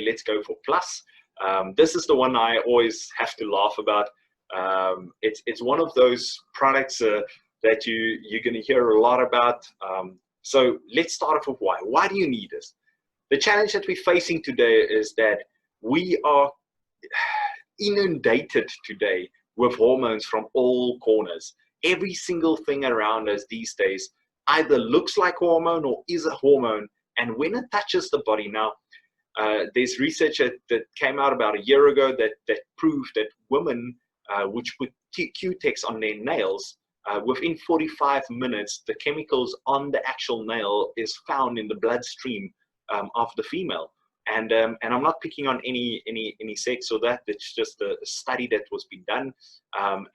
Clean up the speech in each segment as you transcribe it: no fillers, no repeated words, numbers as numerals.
let's go for plus. This is the one I always have to laugh about. It's one of those products that you're going to hear a lot about. So let's start off with why. Why do you need this? The challenge that we're facing today is that we are inundated today with hormones from all corners. Every single thing around us these days either looks like a hormone or is a hormone. And when it touches the body now, there's research that came out about a year ago that proved that women which put Q-Tex on their nails, within 45 minutes, the chemicals on the actual nail is found in the bloodstream of the female. And I'm not picking on any sex or that. It's just a study that was being done.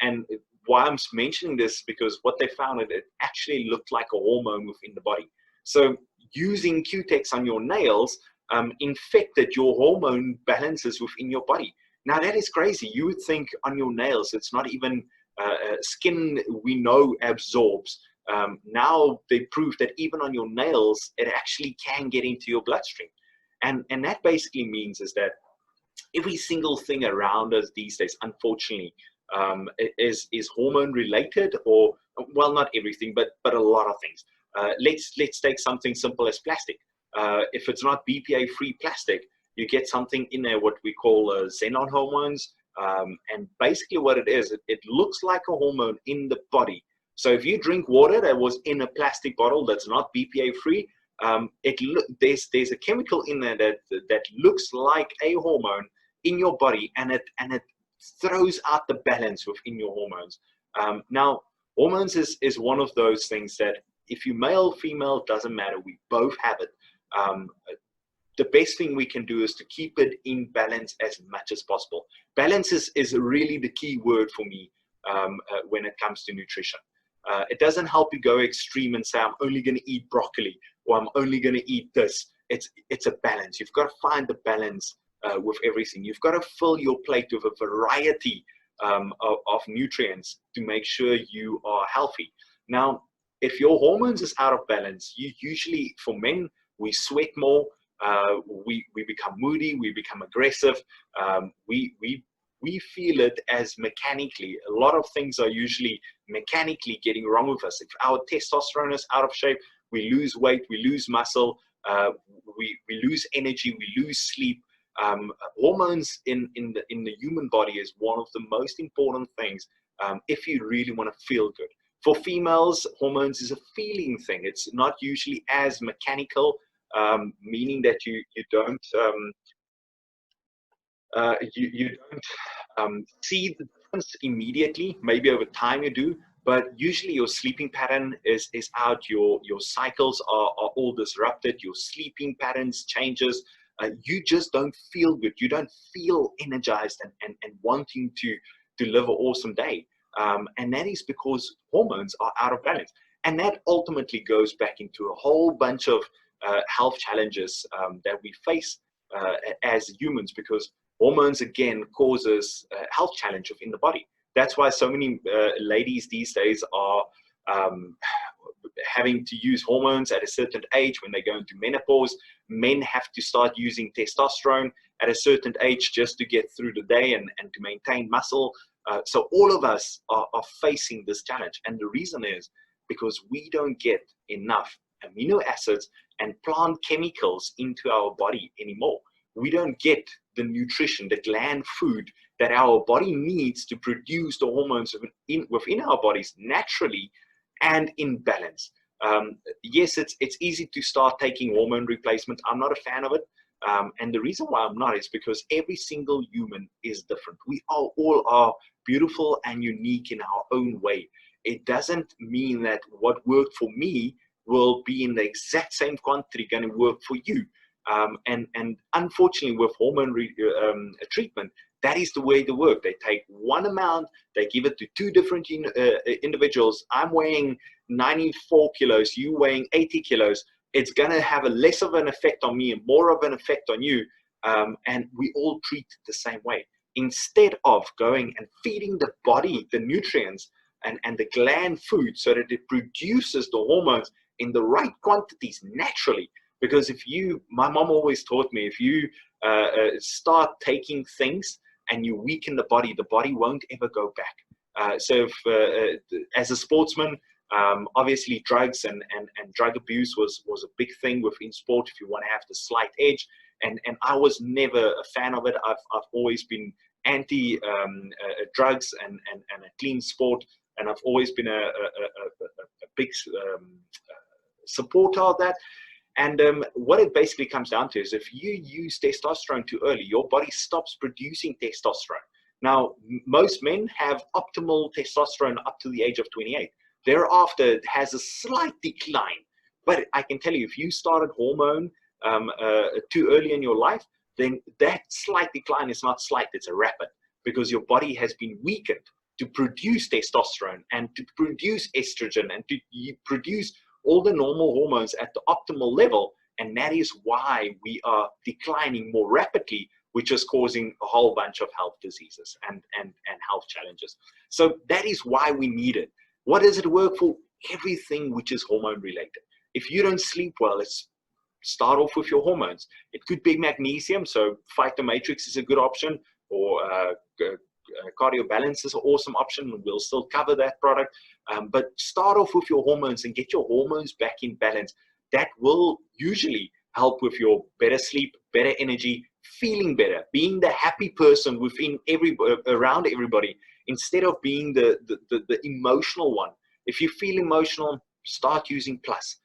And why I'm mentioning this, because what they found, it actually looked like a hormone within the body. So using Q-Tex on your nails infected your hormone balances within your body. Now that is crazy. You would think on your nails, it's not even skin we know absorbs. Now they prove that even on your nails, it actually can get into your bloodstream. And that basically means is that every single thing around us these days, unfortunately, is hormone related, or, well, not everything, but a lot of things. Let's take something simple as plastic. If it's not BPA-free plastic, you get something in there what we call xenon hormones. And basically what it is, it looks like a hormone in the body. So if you drink water that was in a plastic bottle that's not BPA-free, there's a chemical in there that looks like a hormone in your body, and it throws out the balance within your hormones. Now, hormones is one of those things that if you male, female, doesn't matter. We both have it. The best thing we can do is to keep it in balance as much as possible. Balance is really the key word for me when it comes to nutrition. It doesn't help you go extreme and say, I'm only going to eat broccoli, or I'm only going to eat this. It's a balance. You've got to find the balance with everything. You've got to fill your plate with a variety of nutrients to make sure you are healthy. Now, if your hormones is out of balance, you usually, for men, we sweat more, we become moody, we become aggressive, we feel it as mechanically. A lot of things are usually mechanically getting wrong with us. If our testosterone is out of shape, we lose weight, we lose muscle, we lose energy, we lose sleep. Hormones in the human body is one of the most important things if you really want to feel good. For females, hormones is a feeling thing. It's not usually as mechanical, meaning that you don't see the difference immediately. Maybe over time you do, but usually your sleeping pattern is out. Your cycles are all disrupted. Your sleeping patterns changes. You just don't feel good. You don't feel energized and wanting to live an awesome day. And that is because hormones are out of balance. And that ultimately goes back into a whole bunch of health challenges that we face as humans, because hormones again causes health challenge within the body. That's why so many ladies these days are having to use hormones at a certain age when they go into menopause. Men have to start using testosterone at a certain age just to get through the day and to maintain muscle. So all of us are facing this challenge. And the reason is because we don't get enough amino acids and plant chemicals into our body anymore. We don't get the nutrition, the gland food that our body needs to produce the hormones within our bodies naturally and in balance. Yes, it's easy to start taking hormone replacement. I'm not a fan of it. And the reason why I'm not is because every single human is different. We all are beautiful and unique in our own way. It doesn't mean that what worked for me will be in the exact same quantity going to work for you. And unfortunately, with hormone treatment, that is the way they work. They take one amount, they give it to two different individuals. I'm weighing 94 kilos, you weighing 80 kilos. It's going to have a less of an effect on me and more of an effect on you. And we all treat it the same way. Instead of going and feeding the body the nutrients and the gland food so that it produces the hormones in the right quantities naturally. Because if you, my mom always taught me, if you start taking things and you weaken the body won't ever go back. So if, as a sportsman, obviously drugs and drug abuse was a big thing within sport if you want to have the slight edge. And I was never a fan of it. I've always been anti drugs and a clean sport. And I've always been a big supporter of that. And what it basically comes down to is if you use testosterone too early, your body stops producing testosterone. Now, most men have optimal testosterone up to the age of 28. Thereafter, it has a slight decline. But I can tell you, if you started hormone too early in your life, then that slight decline is not slight, it's a rapid, because your body has been weakened to produce testosterone and to produce estrogen and to produce all the normal hormones at the optimal level. And that is why we are declining more rapidly, which is causing a whole bunch of health diseases and health challenges. So that is why we need it. What does it work for? Everything which is hormone related. If you don't sleep well, let's start off with your hormones. It could be magnesium, so Phytomatrix is a good option, or Cardio Balance is an awesome option. We'll still cover that product, but start off with your hormones and get your hormones back in balance. That will usually help with your better sleep, better energy, feeling better, being the happy person within around everybody, instead of being the emotional one. If you feel emotional, start using Plus.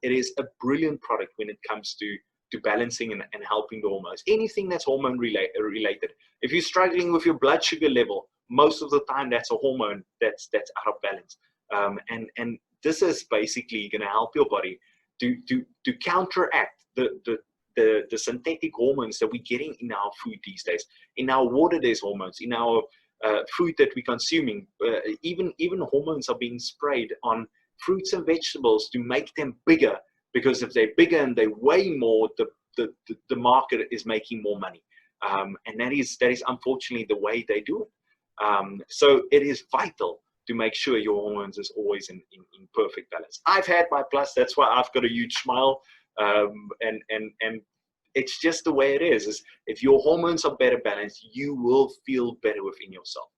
It is a brilliant product when it comes to balancing and helping the hormones. Anything that's hormone related. If you're struggling with your blood sugar level, most of the time that's a hormone that's out of balance. And this is basically going to help your body to counteract the synthetic hormones that we're getting in our food these days. In our water, there's hormones. In our food that we're consuming, even hormones are being sprayed on fruits and vegetables to make them bigger, because if they're bigger and they weigh more, the market is making more money. And that is unfortunately the way they do it. So it is vital to make sure your hormones is always in perfect balance. I've had my Plus, that's why I've got a huge smile. And it's just the way it is if your hormones are better balanced, you will feel better within yourself.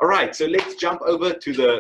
All right, so let's jump over to the